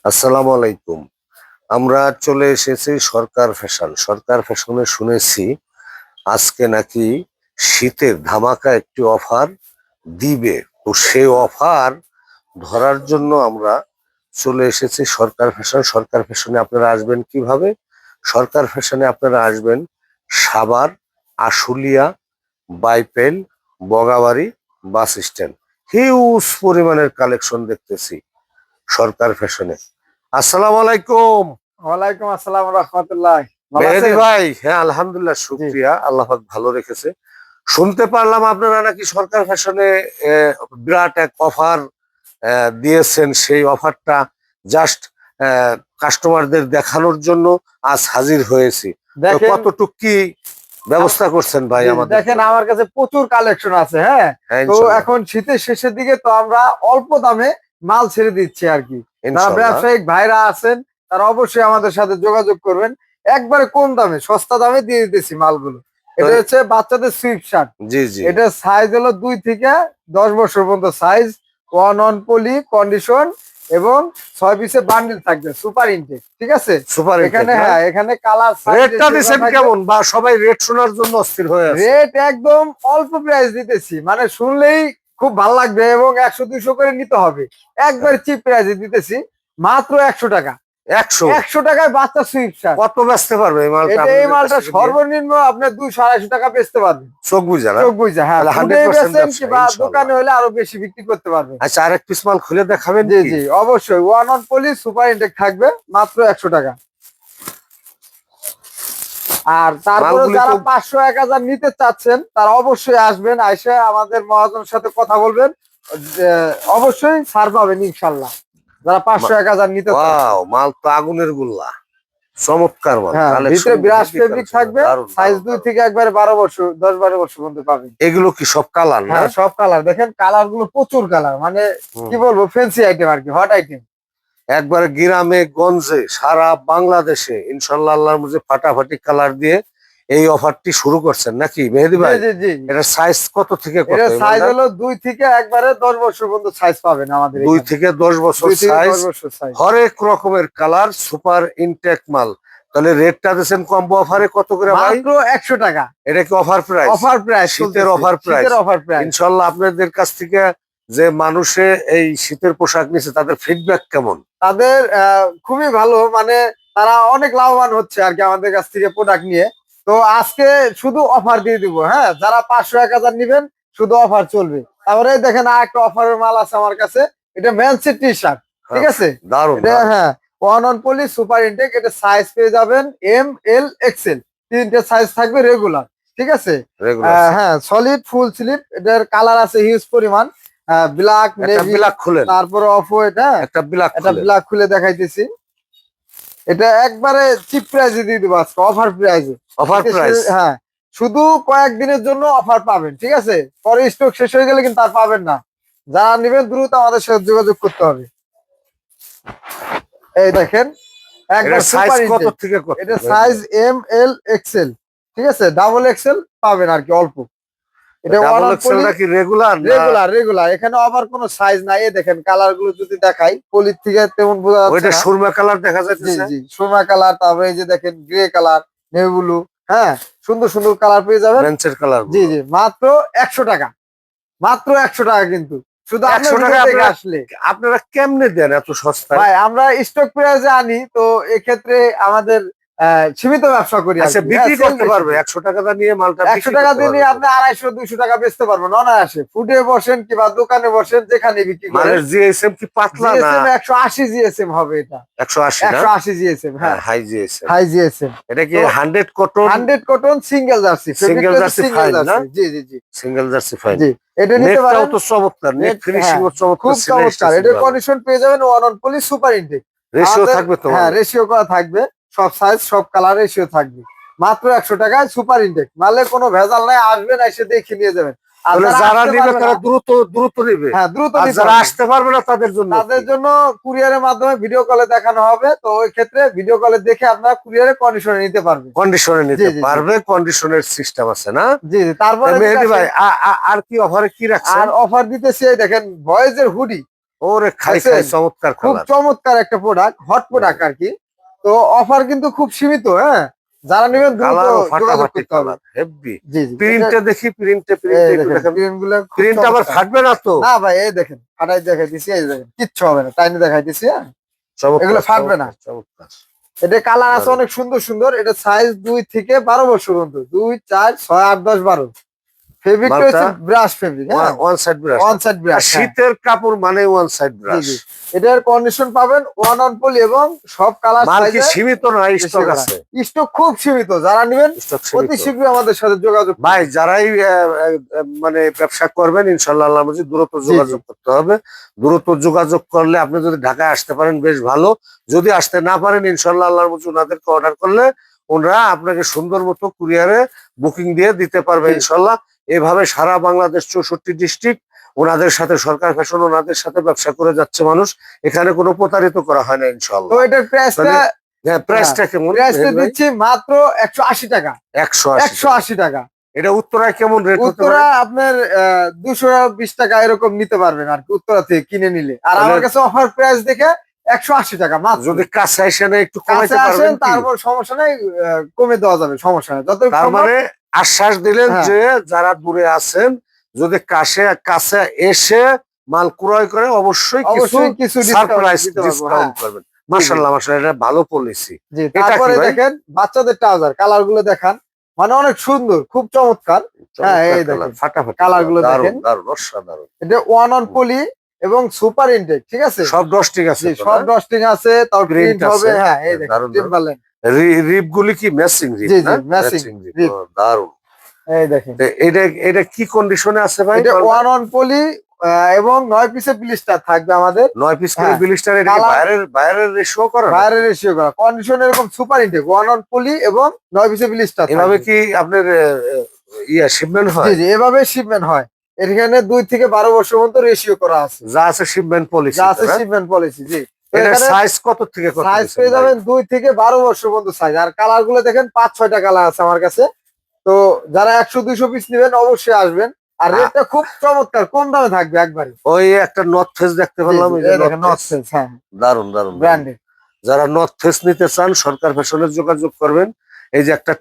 আসসালামু আলাইকুম। আমরা চলে এসেছি সরকার ফ্যাশন। সরকার ফ্যাশনে শুনেছি আজকে নাকি শীতের ধামাকা একটি অফার দিবে। তো সেই অফার ধরার জন্য আমরা চলে এসেছি সরকার ফ্যাশন। সরকার ফ্যাশনে আপনারা আসবেন কিভাবে? সরকার ফ্যাশনে আপনারা আসবেন Savar, Ashulia, বাইপেল, Bagabari bus stand. Huge পরিমাণের কালেকশন দেখতেছি সরকার ফ্যাশনে। আসসালামু আলাইকুম। ওয়ালাইকুম আসসালাম রাহমাতুল্লাহ। ভালো মেহেদী আছেন? ভাই, হ্যাঁ আলহামদুলিল্লাহ, জি। শুকরিয়া, আল্লাহ পাক ভালো রেখেছে। শুনতে পারলাম আপনারা নাকি সরকার ফ্যাশনে বিরাট এক অফার দিয়েছেন। সেই অফারটা জাস্ট কাস্টমারদের দেখানোর জন্য আজ হাজির হয়েছি। তো দেখেন কতটুক কি ব্যবস্থা করছেন ভাই জি, আমাদের দেখেন জন্য? আমার কাছে প্রচুর কালেকশন আছে, হ্যাঁ। হ্যাঁ, তো ইনশাল্লাহ। এখন শীতের শেষের দিকে তো আমরা অল্প দামে মাল ছেড়ে দিচ্ছি আর কি। যারা ইনশাল্লাহ। ব্যবসায়িক ভাইরা আছেন তারা অবশ্যই আমাদের সাথে যোগাযোগ করবেন। একবারে কম দামে সস্তা দামে দিয়ে দিতেছি মালগুলো। তো এটা হচ্ছে বাচ্চাদের সুইফট শার্ট। জি জি। এটা সাইজ হলো 2 থেকে 10 বছর পর্যন্ত size, one on poly condition এবং 6 পিসের বান্ডিল থাকবে সুপার ইনটেক, ঠিক আছে। সুপার ইনটেক এখানে না? হ্যাঁ, এখানে কালার রেটটা দিছেন কেমন? বা সবাই রেট শোনার জন্য অস্থির হয়ে আছে। রেট একদম অল্প প্রাইস দিতেছি, মানে শুনলেই খুব ভালো লাগবে এবং 100-200 করে নিতে হবে। একবার চিপ প্রাইসে দিতেছি, মাত্র 100 টাকা। 100? 100 টাকায় বাচ্চা সুইফট শার্ট। কত বেচতে পারবে এই মালটা এটা এই আপনাদের কাছ মালটা থেকে নিয়ে? সর্বনিম্ন আপনার 200-250 টাকা বেচতে পারবেন। চোখ বুঝা না? চোখ বুঝা, হ্যাঁ, তাহলে ফুটে 100% বেচেন ব্যবসা কিংবা ইনশাআল্লাহ। দোকানে হলে আরো বেশি বিক্রি করতে পারবেন। আচ্ছা, আরেক পিস মাল খুলে দেখাবেন জি কি? জি, অবশ্যই one on poly super intake থাকবে মাত্র 100 টাকা। আর তারপরে মালগুলি যারা তো 500-1000 নিতে চাচ্ছেন তারা অবশ্যই আসবেন, আইসা আমাদের মহাজনের সাথে কথা বলবেন। যে অবশ্যই ছাড় পাবেন ইনশাল্লাহ, যারা 500-1000 নিতে চাচ্ছেন। ওয়াও, মাল তো আগুনের গোল্লা। চমৎকার মাল, হ্যাঁ, কালেকশন ভিতরে ব্রাশ হেভি ফেব্রিক কালেকশন, থাকবে। দারুন সাইজ দারুন 2 দারুন। থেকে একবারে 12 বছর, 10-12 বছর পর্যন্ত পাবেন। এগুলো কি সব কালার না? হ্যাঁ, সব কালার দেখেন, কালার গুলো প্রচুর কালার, মানে হুম। কি বলবো, ফ্যান্সি আইটেম আর কি, হট আইটেম। একবারে গ্রামে গঞ্জে সারা বাংলাদেশে ইনশাল্লাহ আল্লাহর মধ্যে ফাটাফাটি কালার দিয়ে এই অফারটি শুরু করছেন নাকি মেহেদী জি ভাই? জি জি। এটা সাইজ কত থেকে কত এটা এই সাইজ মালটা? হলো 2 থেকে একবারে 10 বছর পর্যন্ত সাইজ পাবেন আমাদের 2 এখানে। থেকে 10 বছর 2 থেকে সাইজ, 10 বছর সাইজ। হরেক রকমের কালার, সুপার ইনটেক মাল। তাহলে রেটটা দিচ্ছেন কম্বো অফারে কত করে ভাই? মাত্র 100 টাকা। এটা কি অফার প্রাইস? অফার প্রাইস শীতের চলতেছে, অফার প্রাইস। শীতের অফার প্রাইস। ইনশাল্লাহ আপনাদের কাছ থেকে যে মানুষে এই শীতের পোশাক নিছে তাদের ফিডব্যাক কেমন? তাদের খুবই ভালো, মানে তারা অনেক লাভবান হচ্ছে আর কি আমাদের কাছ থেকে প্রোডাক্ট নিয়ে। তো আজকে শুধু অফার দিয়ে দিব, হ্যাঁ, যারা 500-1000 নিবেন শুধু অফার চলবে। তারপরে এই দেখেন আর একটা অফারের মাল আছে আমার কাছে, এটা মেন্সের টি শার্ট, ঠিক হ্যাঁ, আছে। দারুন এটা দারুন। হ্যাঁ, one on poly super intake, এটা সাইজ পেয়ে যাবেন এম এল এক্সেল, তিনটে সাইজ থাকবে রেগুলার, ঠিক আছে। রেগুলার। হ্যাঁ, সলিড ফুল স্লিপ, এটার কালার আছে হিউজ পরিমাণ, ব্ল্যাক, একটা নেভি, ব্ল্যাক খুলেন, তারপরে অফ হোয়াইট। হ্যাঁ, একটা ব্ল্যাক এটা খুলেন। ব্ল্যাক খুলে দেখাইতেছি। এটা একবারে চিপ প্রাইসে দিয়ে দেবো আজকে, অফার প্রাইসে। Offer price. হ্যাঁ, শুধু কয়েকদিনের জন্য অফার পাবেন, ঠিক আছে। পরে স্টক শেষ হয়ে গেলে কিন্তু আর পাবেন না। যারা নেবেন দ্রুত আমাদের সাথে যোগাযোগ করতে হবে। এই দেখেন, একবার এটার সাইজ সুপার কত ইনটেক। থেকে কত? এটা সাইজ এম এল এক্সেল, ঠিক আছে, ডাবল এক্সেল পাবেন আর কি অল্প। এটা ওয়ান ডাবল অন এক্সেল পলি, নাকি রেগুলার না? রেগুলার রেগুলার, এখানে আবার কোনো সাইজ নাই। এই দেখেন কালার গুলো যদি দেখাই, পলির থেকে তেমন বোঝা যাচ্ছে ওইটা না। সুরমা কালার দেখা জি যাচ্ছে। জি, সোনা কালার, তারপরে এই যে দেখেন গ্রে কালার, নেভি ব্লু, হ্যাঁ, সুন্দর সুন্দর কালার পেয়ে যাবেন। বেঞ্চের কালার জি গুলো। জি, মাত্র 100 টাকা। মাত্র 100 টাকা, কিন্তু শুধু আপনার 100 টাকা ভিডিও দেখে আপনারা আসলে। আপনারা কেমনে দেন এত সস্তায়? ভাই আমরা স্টক প্রাইসে আনি, তো এক্ষেত্রে আমাদের সীমিত ব্যবসা করি আর আচ্ছা, কি। হ্যাঁ, বিক্রি সেল করতে বেশি। পারবে 100 টাকা নিয়ে মালটা 100 বিক্রি টাকা করতে দিলে পারবে তো? আপনি 250-200 টাকা বেচতে পারবেন অনায়াসে। ফুটে বসেন কিংবা দোকানে বসেন, যেখানে বিক্রি করেন। মালের জিএসএম কি পাতলা না? জিএসএম 180 জিএসএম হবে এটা। 180 না? 180 জিএসএম, হ্যাঁ, হাই জিএসএম। High GSM. এটা কি তো 100 cotton? 100 cotton single jersey, single ফেব্রিকটা জার্সি সিঙ্গেল ফাইন না? জার্সি। জি জি জি সিঙ্গেল জার্সি ফাইন। জি, এটা নিতে নেটটাও পারেন। তো চমৎকার, নেট নেট, ফিনিশিং হ্যাঁ, ও চমৎকার, খুব চমৎকার। এটার কন্ডিশন পেয়ে যাবেন one on poly super intake. Ratio আমাদের থাকবে তো হ্যাঁ, মানে? রেশিও করা থাকবে, সব সাইজ সব কালার রেশিও থাকবে। মাত্র 100 টাকায় সুপার ইনটেক, মালে কোনো ভেজাল নাই। আসবেন, এসে দেখে নিয়ে যাবেন। আর তাহলে যারা যারা আসতে নিবে পারবে তারা না, দ্রুত দ্রুত নিবে। হ্যাঁ, দ্রুত আর নিতে যারা হবে। আসতে পারবে না তাদের জন্য তাদের কি? জন্য কুরিয়ারের মাধ্যমে ভিডিও কলে দেখানো হবে, তো ওই ক্ষেত্রে ভিডিও কলে দেখে আপনারা কুরিয়ারে কন্ডিশনে নিতে পারবেন। কন্ডিশনে জি নিতে জি জি পারবে, কন্ডিশনের সিস্টেম আছে না? জি জি। তারপরে মেহেদী ভাই, আর কি অফারে কি রাখছেন? আর অফার দিতেছি, এই দেখেন বয়েজের হুডি। ওরে খাই দেখছেন? খাই চমৎকার খুব কালার। চমৎকার একটা প্রোডাক্ট, হট প্রোডাক্ট আর কি। তো অফার কিন্তু খুব সীমিত, হ্যাঁ, যারা নেবেন দ্রুত কালারও যোগাযোগ ফাটাফাটি করতে হবে। Colour, heavy. জি জি, প্রিন্টটা দেখি, প্রিন্টে এই একটু দেখেন দেখেন। প্রিন্ট গুলো খুব প্রিন্ট আবার চমৎকার। ফাটবে না তো? না ভাই, এই দেখেন ফাটাই দেখাই দিছি, এই দেখেন কিচ্ছু হবে না, টাইনি দেখাই দিছি, হ্যাঁ, এগুলো চমৎকার ফাটবে না। চমৎকার চমৎকার। এটা কালার আছে দারুণ। অনেক সুন্দর সুন্দর। এটা সাইজ 2 থেকে 12 বছর পর্যন্ত, 2, 4, 6, 8, 10, 12। ফেব্রিকটা মালটা হচ্ছে ব্রাশ ফেব্রিক, হ্যাঁ, one side brush. One side আর ব্রাশ, হ্যাঁ। শীতের কাপড় মানে ওয়ান সাইড জি ব্রাশ। জি, এটার কন্ডিশন পাবেন ওয়ান অন পলি এবং সব কালার মাল কি সাইজে। সীমিত না, স্টক আছে? স্টক খুব সীমিত, যারা নেবেন স্টক অতি সীমিত। শীঘ্রই আমাদের সাথে যোগাযোগ করুন। ভাই যারাই মানে ব্যবসা করবেন ইনশাল্লাহ আল্লাহর মর্জি দ্রুত জি, যোগাযোগ করতে হবে। দ্রুত যোগাযোগ করলে আপনি যদি ঢাকায় আসতে পারেন বেশ ভালো। যদি আসতে না পারেন ইনশাল্লাহ আল্লাহর মর্জি ওনাদেরকে অর্ডার করলে ওনারা আপনাকে সুন্দর মতো কুরিয়ারে বুকিং দিয়ে দিতে পারবে জি। ইনশাল্লাহ। এভাবে সারা বাংলাদেশ 64 ডিস্ট্রিক্ট ওনাদের সাথে, সরকার ফ্যাশন ওনাদের সাথে ব্যবসা করে যাচ্ছে মানুষ। এখানে কোনো প্রতারিত করা হয় না তো ইনশাল্লাহ। এটার প্রাইসটা, তাহলে হ্যাঁ, প্রাইসটা কেমন? প্রাইসটা দিচ্ছি মাত্র 180 টাকা। 180। 180 টাকা। এটা উত্তরায় কেমন রেট হতে উত্তরা পারে? আপনার 220 টাকা এরকম নিতে পারবেন আর কি, উত্তরা থেকে কিনে নিলে। আর তাহলে- আমার কাছে অফার প্রাইস দেখে 180 টাকা মাত্র। যদি কাছে এসে না একটু কাছে কমাইতে আসেন পারবেন কি? তারপর সমস্যা নাই, কমে দেওয়া যাবে, সমস্যা নাই যত তার সম্ভব। মানে আশ্বাস দিলেন হ্যাঁ। যে যারা দূরে আছেন যদি কাছে এসে মাল ক্রয় করে অবশ্যই কিছু অবশ্যই কিছু সারপ্রাইজ দিতে পারবো, হ্যাঁ। ডিসকাউন্ট করবেন। মাশাআল্লাহ মাশাআল্লাহ, এটা ভালো পলিসি। জি, এটা কি তারপরে ভাই? দেখেন বাচ্চাদের ট্রাউজার, কালার গুলো দেখান, মানে অনেক সুন্দর, খুব চমৎকার। হ্যাঁ, এই চমৎকার কালার, দেখেন ফাটাফাটি কালার কালার, গুলো দারুণ দেখেন। দারুণ অসাধারণ। এটা ওয়ান অন পলি এবং সুপার ইনটেক, ঠিক আছে। সব দশ ঠিক আছে জি, তো সব না? ডস্টিং আছে, তাও Print প্রিন্ট হবে, আছে। হ্যাঁ, এই দেখেন দারুণ দারুণ। টিম্বারল্যান্ড। রিপ গুলি কি ম্যাচিং রিপ জি না? জি, ম্যাচিং ম্যাচিং রিপ, রিপ, দারুণ। এই দেখেন। তো এটা এটা কি কন্ডিশনে আছে ভাই? এটা ওয়ান অন পলি এবং 9 পিসের ব্লিস্টার থাকবে আমাদের। 9 পিস করে হ্যাঁ। বিলিস্টার, এটা কি কালার- বাইরের রেশিও করা? বাইরের রেশিও করা, কন্ডিশন এরকম সুপার ইনটেক, ওয়ান অন পলি এবং 9 পিসের ব্লিস্টার এভাবে কি আপনার শিপমেন্ট জি হয়? জি, এভাবে শিপমেন্ট হয়। এখানে 2 থেকে 12 বছর পর্যন্ত রেশিও করা আছে, যা আছে শিপমেন্ট পলিসি। যা আছে শিপমেন্ট পলিসি। জি, তো এটা এখানে সাইজ কত থেকে কত? সাইজ দিচ্ছেন পেয়ে ভাই? যাবেন 2 থেকে 12 বছর পর্যন্ত সাইজ। আর কালার গুলো দেখেন 5-6টা কালার আছে আমার কাছে। তো যারা 100-200 পিস নেবেন অবশ্যই আসবেন। আর রেটটা খুব চমৎকার, কম দামে থাকবে একবারে। ওই একটা নর্থ ফেস দেখতে পেলাম, এই যে দেখেন নর্থ নর্থ ফেস, ফেস, হ্যাঁ, দারুন দারুন। ব্র্যান্ডেড। যারা নর্থ ফেস নিতে চান সরকার ফ্যাশনে যোগাযোগ করবেন। এই যে একটা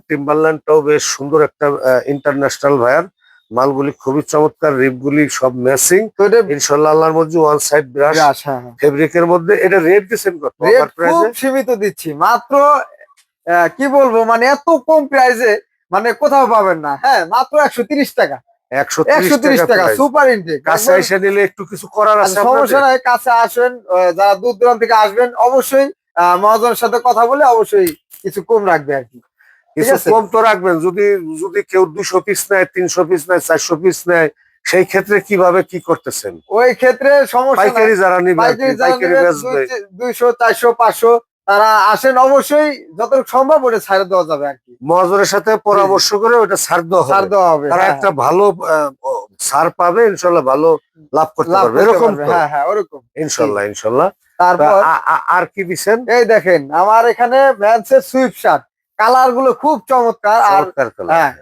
টিম্বারল্যান্ডটাও বেশ সুন্দর একটা ইন্টারন্যাশনাল ভায়ার। মালগুলি খুবই চমৎকার, রিপগুলি সব ম্যাচিং তো এটা ইনশাআল্লাহ আল্লাহর মধ্যে। ওয়ান সাইড ব্রাশ ব্রাশ, হ্যাঁ হ্যাঁ। ফেব্রিকের মধ্যে। এটা রেট দিচ্ছেন কত রেট অফার খুব প্রাইসে? সীমিত দিচ্ছি মাত্র, কি বলবো, মানে এত কম প্রাইসে মানে কোথাও পাবেন না। হ্যাঁ, মাত্র 130 টাকা। 130 টাকা প্রাইস। Super intact. কাছে এসে নিলে একটু কিছু করার আছে সমস্যা আপনাদের? নাই, কাছে আসেন। যারা দূর দূরান্ত থেকে আসবেন অবশ্যই মহাজনের সাথে কথা বলে অবশ্যই কিছু কম রাখবে আর কি। ঠিক কিছু আছে, কম তো রাখবেন। যদি যদি কেউ 200 পিস নেয়, 300 পিস নেয়, 400 পিস নেয়, সেই ক্ষেত্রে কিভাবে কি করতেছেন? ওই ক্ষেত্রে সমস্যা নাই। পাইকারি যারা নিবে আর কি, পাইকারি যারা পাইকারি নেবেন বেচবে। 200, 400, 500 তারা আসেন, অবশ্যই যতটুকু সম্ভব ওটা ছাড় দেওয়া যাবে আর কি। মহাজনের সাথে পরামর্শ করে ওটা ছাড় দেওয়া ছাড় হবে। দেওয়া হবে, তারা হ্যাঁ, একটা ভালো ছাড় পাবে ইনশাল্লাহ, ভালো লাভ করতে লাভ পারবে, করতে এরকম পারবে, তো? হ্যাঁ হ্যাঁ, ওরকম। ইনশাল্লাহ ইনশাল্লাহ। তা তারপর আর কি দিছেন? এই দেখেন আমার এখানে ভ্যান্সের সুইফট শার্ট, কালার গুলো খুব চমৎকার। আর চমৎকার কালার। হ্যাঁ,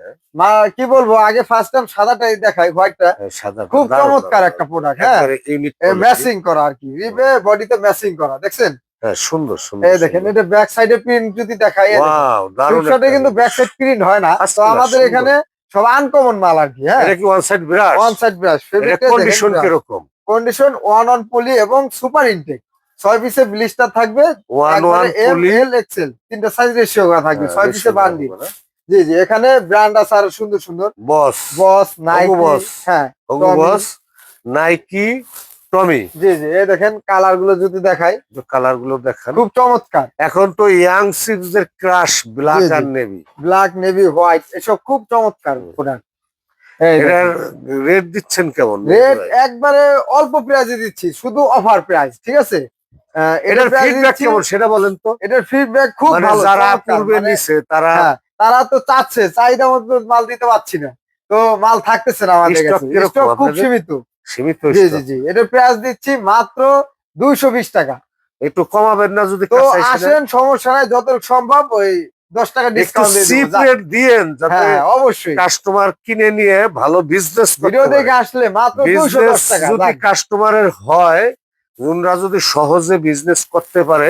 কি বলবো, আগে ফার্স্ট টাইম সাদাটাই দেখাই, হোয়াইটটা সাদা খুব দারুণ, চমৎকার দারুণ, একটা দারুণ। প্রোডাক্ট। হ্যাঁ, একবারে ইউনিক ম্যাচিং করা আর কি, রিবে বডিতে ম্যাচিং করা, দেখছেন। হ্যাঁ, সুন্দর সুন্দর। এই দেখেন, এটা ব্যাক সাইডে প্রিন্ট যদি দেখাই, ওয়াও, দারুণ সুইফট একটা কিন্তু জিনিস। ব্যাক সাইড প্রিন্ট হয় না। First তো class, আমাদের সুন্দর। এখানে সব আনকমন মাল আর কি। হ্যাঁ, এটা কি one side brush? One side brush, এটা কন্ডিশন কিরকম? কন্ডিশন ওয়ান অন পলি এবং সুপার ইনটেক। 6 পিসের ব্লিস্টার থাকবে, ওয়ান এম পলি, এল এক্সেল, 3টা সাইজ রেশিও করা থাকবে, 6 পিসের বান্ডিল। বস, জি জি, এখানে ব্র্যান্ড আছে আরো সুন্দর সুন্দর, বস, বস, নাইকি, বস, হ্যাঁ, ওগো টমি। বস, নাইকি, টমি। জি জি, এই দেখেন কালার গুলো যদি দেখাই, কালার গুলো দেখান। খুব চমৎকার। এখন তো ইয়াং সিক্সের ক্রাশ ব্ল্যাক জি, জি। আর নেভি, ব্ল্যাক, নেভি, হোয়াইট, এসব খুব চমৎকার প্রোডাক্ট। এটার রেট দিচ্ছেন কেমন? রেট একবারে অল্প প্রাইসে দিচ্ছি, শুধু অফার প্রাইস, ঠিক আছে। এটার ফিডব্যাক কেমন সেটা বলেন তো? এটার ফিডব্যাক খুব মানে ভালো, যারা চমৎকার। পূর্বে মানে নিছে তারা হ্যাঁ, তারা তো চাচ্ছে, চাহিদা মতো মাল দিতে পারছি না, তো মাল থাকতেছে না আমাদের স্টক কাছে, কিরকম স্টক খুব আপনাদের? সীমিত। সীমিত জি stock। জি জি, এটার প্রাইস দিচ্ছি মাত্র 220 টাকা। একটু কমাবেন না যদি তো কাছে এসে নেন? আসেন, সমস্যা নাই, যতটুকু সম্ভব ওই 10 টাকা একটু ডিসকাউন্ট দিয়ে চিপ দেবো যা। রেট দিয়েন যাতে হ্যাঁ হ্যাঁ, অবশ্যই কাস্টমার কিনে নিয়ে ভালো বিজনেস ভিডিও দেখে আসলে মাত্র বিজনেস 210 টাকা যদি যাক। কাস্টমারের হয়, ওনারা যদি সহজে বিজনেস করতে পারে,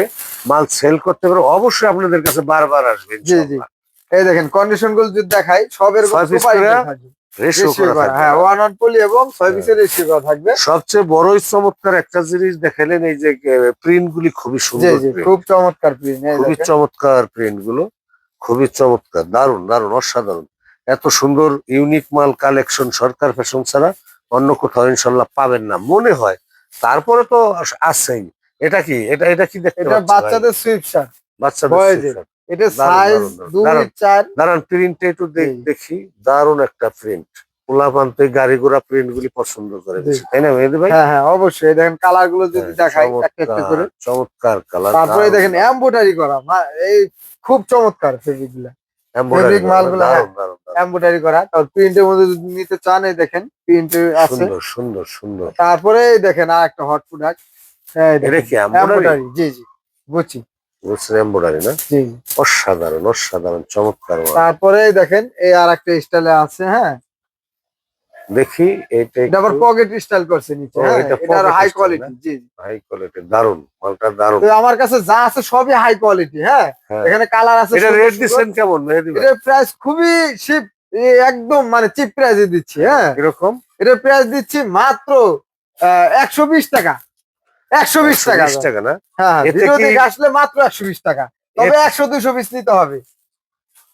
মাল সেল করতে পারে, অবশ্যই আপনাদের কাছে বারবার আসবে জি জি, ইনশাআল্লাহ। এই দেখেন কন্ডিশন গুলো যদি দেখাই সব এরকম 6 পিস সুপার করে হিটার থাকবে, রেশিও রেশিও করা করা, থাকবে হ্যাঁ না? 1 পলি এবং 6 পিসের রেশিও করা থাকবে। সবচেয়ে বড়ই চমৎকার একটা জিনিস দেখালেন, এই যে প্রিন্ট গুলি খুবই জি সুন্দর জি, প্রিন্ট, খুব চমৎকার প্রিন্ট, এই খুবই দেখেন। চমৎকার প্রিন্ট গুলো, খুবই চমৎকার, দারুণ দারুণ, অসাধারণ। এত সুন্দর ইউনিক মাল কালেকশন সরকার ফ্যাশন ছাড়া অন্য কোথাও ইনশাল্লাহ পাবেন না মনে হয়। তারপরে তো আছেই। এটা কি, এটা কি দেখতে এটা পাচ্ছি ভাই? বাচ্চাদের সুইফট শার্ট বাচ্চাদের বয়েজের, সুইফট। এটা দারুণ সাইজ দারুণ দারুণ 2 দারুণ 4। দারুণ প্রিন্টে একটু জি দেখি, দারুণ একটা প্রিন্ট। পোলাপান্তে গাড়ি ঘোড়া প্রিন্ট গুলি পছন্দ করে জি, বেশি, তাই না মেহেদি ভাই? হ্যাঁ হ্যাঁ, অবশ্যই। এই দেখেন কালার গুলো যদি হ্যাঁ, দেখাই একটা একটা করে, চমৎকার চমৎকার কালার, তারপরে দেখেন এমব্রয়ডারি করা এই খুব চমৎকার ফেব্রিক গুলা, ফেব্রিক মালগুলা, হ্যাঁ দারুণ দারুণ দারুণ, এমব্রয়ডারি করা। তারপর প্রিন্টের মধ্যে যদি নিতে চান এই দেখেন প্রিন্ট আছে। সুন্দর সুন্দর সুন্দর। তারপরে এই দেখেন আর একটা হট প্রোডাক্ট, এটা কি এমব্রয়ডারি? এমব্রয়ডারি, জি জি, বুঝছি, বুঝছেন এমব্রয়ডারি না? জি। অসাধারণ অসাধারণ, চমৎকার মাল। তারপরে এই দেখেন এই আর একটা স্টাইলে আছে, হ্যাঁ, দেখি এটা এটা আবার পকেট স্টাইল করছে নিচে, ও, হ্যাঁ, এটা এটা pocket হাই style কোয়ালিটি, না? জি জি। হাই কোয়ালিটি, দারুণ মালটা, দারুণ। তো আমার কাছে যা আছে সবই হাই কোয়ালিটি, হ্যাঁ। হ্যাঁ, এখানে কালার আছে এটা সুন্দর রেট সুন্দর। দিচ্ছেন কেমন মেহেদি ভাই? এটার প্রাইস খুবই চিপ, একদম মানে চিপ প্রাইসে দিচ্ছি, হ্যাঁ। কিরকম? এটার প্রাইস দিচ্ছি মাত্র 120 টাকা, 120 টাকা। 120 টাকা না? হ্যাঁ হ্যাঁ, এতে ভিডিও কি দেখে আসলে মাত্র 120 টাকা, তবে 100-200 পিস নিতে হবে।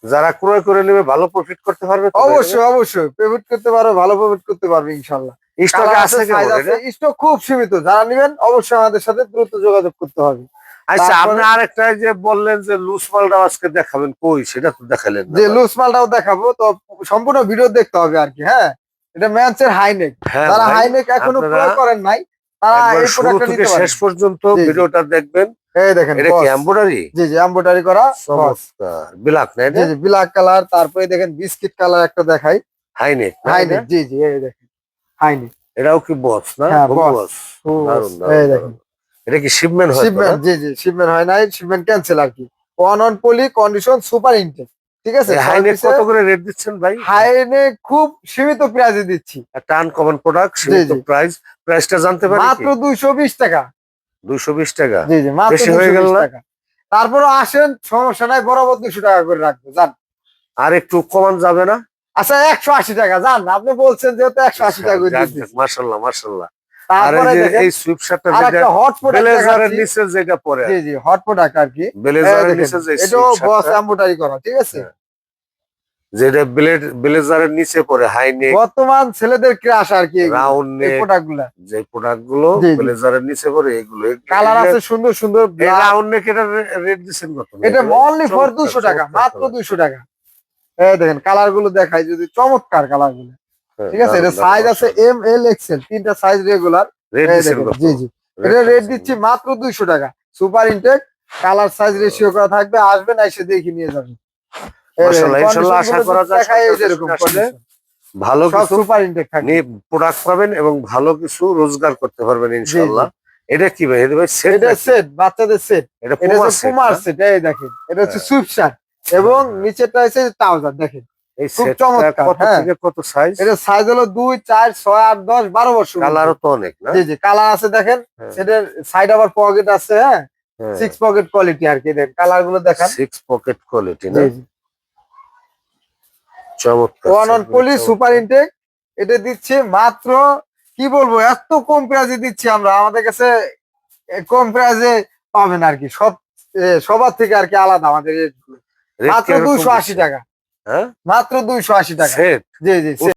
যারা ক্রয় করে নেবে ভালো প্রফিট করতে পারবে তো? অবশ্যই অবশ্যই, পেমেন্ট করতে পারো, ভালো পেমেন্ট করতে পারবে ইনশাল্লাহ। স্টক কালার আছে আছে, সাইজ কেমন আছে, এটা? স্টক খুব সীমিত। যারা নেবেন অবশ্যই আমাদের সাথে দ্রুত যোগাযোগ করতে হবে। আচ্ছা, তারপরে- আপনি আরেকটা যে বললেন যে লুজ মালটা আজকে দেখাবেন, কই সেটা তো দেখালেন না যে ভাই। লুজ মালটাও দেখাবো, তো সম্পূর্ণ ভিডিও দেখতে হবে আর কি, হ্যাঁ। এটা ম্যানসের হাইনেক, হ্যাঁ যারা ভাই, হাইনেক এখনো আপনারা ক্রয় করেন নাই তারা একবার এই শুরু প্রোডাক্টটা থেকে নিতে পারেন। শেষ পর্যন্ত জি, জি। ভিডিওটা দেখবেন। এই দেখেন এটা কি বস, এমব্রয়ডারি? জি জি, এমব্রয়ডারি করা বস, চমৎকার, ব্ল্যাক না জি এটা? জি, ব্ল্যাক কালার। তারপরে দেখেন বিস্কিট কালার একটা দেখাই, হাই নেক না হাইনেক, এটা? জি জি, এই দেখেন হাইনেক, এটাও কি বস না? হ্যাঁ হোম বস, বস। বস, দারুন এই দারুন দেখেন। দারুন। এটা কি শিপমেন্ট হয় তো না? শিপমেন্ট, জি জি, শিপমেন্ট হয় নাই, শিপমেন্ট ক্যান্সেল আর কি। On poly condition super intake, ঠিক আছে। এই হাই নেক কত করে রেট দিচ্ছেন ভাই? হাইনেক খুব সীমিত প্রাইসে দিচ্ছি, একটা আনকমন প্রোডাক্ট, জি সীমিত জি, প্রাইস। প্রাইসটা জানতে পারি কি? মাত্র 220 টাকা, 220 টাকা? জি জি, মাত্র বেশি হয়ে 220 গেল না? টাকা। তারপরে আসেন, সমস্যা নাই, বরাবর 200 টাকা করে রাখবো, যান। আর একটু কমান যাবে না? আচ্ছা 180 টাকা, যান, আপনি বলছেন যেহেতু 180 টাকা করে যাক দিচ্ছি। যাক, মাশাআল্লাহ মাশাআল্লাহ। আর এই তারপরে যে দেখেন এই সুইপ শার্টটা আর যেটা একটা হট প্রোডাক্ট ব্লেজারের দেখাচ্ছি, নিচে যেটা পরে, জি জি, হট প্রোডাক্ট আর কি। এই ব্লেজারের দেখেন, নিচে যে এটাও সুইপ বস শার্টটা, এমব্রয়ডারি করা, ঠিক আছে। যেটা ব্লেজারের নিচে পরে, হাই নেক, বর্তমান ছেলেদের ক্রাশ আর কি এগুলো, রাউন্ড এই নেক, প্রোডাক্ট গুলা, যে প্রোডাক্ট গুলো জি জি। ব্লেজারের নিচে পরে, এগুলো কালার আছে সুন্দর সুন্দর, এই black। রাউন্ড নেক, এটা রেট দিচ্ছেন কত? এটা অনলি ফর 200 টাকা, মাত্র 200 টাকা। এই দেখেন কালার গুলো দেখাই যদি, চমৎকার কালার গুলো, ঠিক আছে। এটা সাইজ আছে এম এল এক্সেল, তিনটা সাইজ রেগুলার। রেট এই দিচ্ছেন দেখেন, কত? জি জি, এটা রেট দিচ্ছি মাত্র 200 টাকা, super intake, colour size ratio করা থাকবে। আসবেন, এসে দেখে নিয়ে যাবেন। মাশাআল্লাহ, ইনশাআল্লাহ আশা করা যায় দেখাই সরকার যেরকম আসলে condition, ভালো সব কিছু সুপার ইনটেক থাকবে, প্রোডাক্ট পাবেন এবং ভালো কিছু রোজগার করতে পারবেন ইনশাআল্লাহ। এটা কি ভাই? এটা ভাই সেট এটা নাকি? সেট, বাচ্চাদের সেট। এটা এটা পুমা হচ্ছে সেট পুমার না? সেট, এই দেখেন, এটা হচ্ছে হ্যাঁ। সুইফট শার্ট এবং নিচেরটা হচ্ছে ট্রাউজার, দেখেন এই খুব সেটটা চমৎকার, কত হ্যাঁ। থেকে কত সাইজ? এটা সাইজ হলো 2, 4, 6, 8, 10, 12 বছর। কালারও তো অনেক না? জি জি, কালার আছে দেখেন, হ্যাঁ, সেটার সাইড আবার পকেট আছে, হ্যাঁ, হ্যাঁ। 6 পকেট কোয়ালিটি আর কি। দেখেন কালার গুলো দেখান, 6 পকেট কোয়ালিটি না? জি জি। চমৎকার, অন পলি সুপার ইনটেক, এটা দিচ্ছে মাত্র, কি বলবো, এত কম প্রাইসে দিচ্ছি আমরা। আমাদের কাছে কম প্রাইসে পাবেন আর কি, সবার থেকে আর কি আলাদা আমাদের রেট গুলো। রেট মাত্র কিরকম 280 দিচ্ছেন? টাকা, হ্যাঁ, মাত্র 280 টাকা, সেট। জি জি।